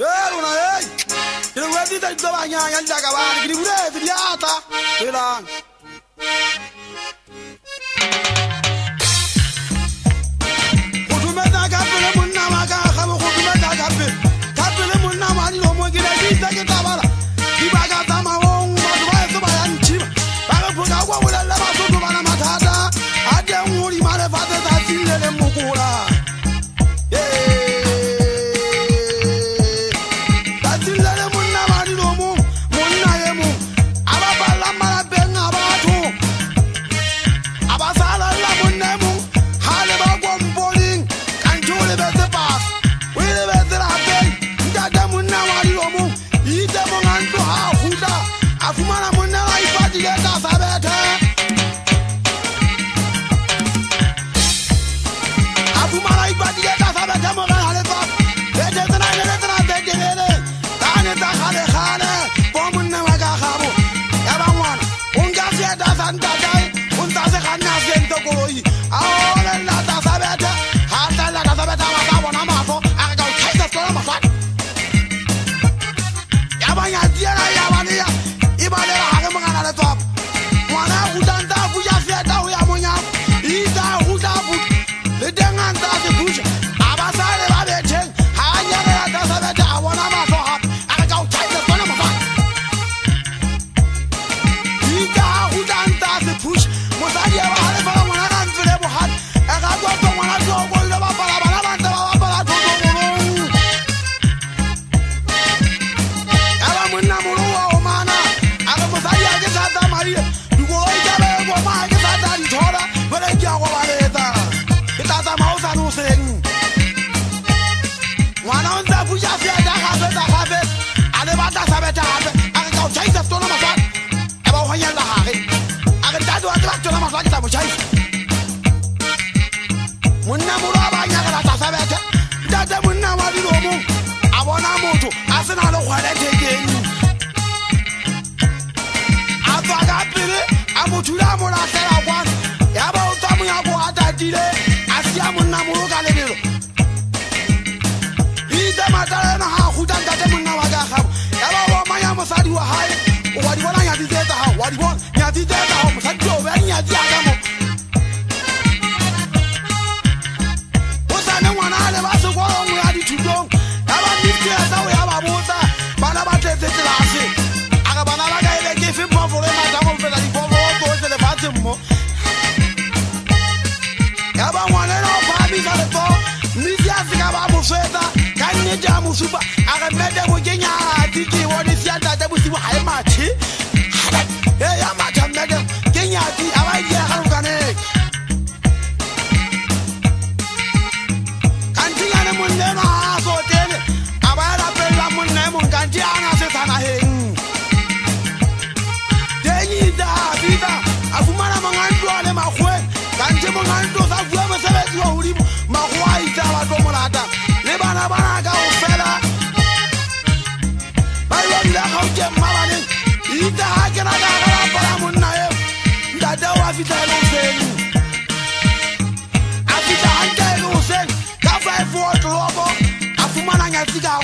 Una il ready da domani anda cavani di pure figliata era Kutumeta kapele munna maka khamu kutumeta kapele munna mali lo mo gida kita kita bala dibaga tama wong madwa so bayanchi baga puga kwa wala la baso to bana matata ade nguri mare fate ta tilele mukura Afumana nyatika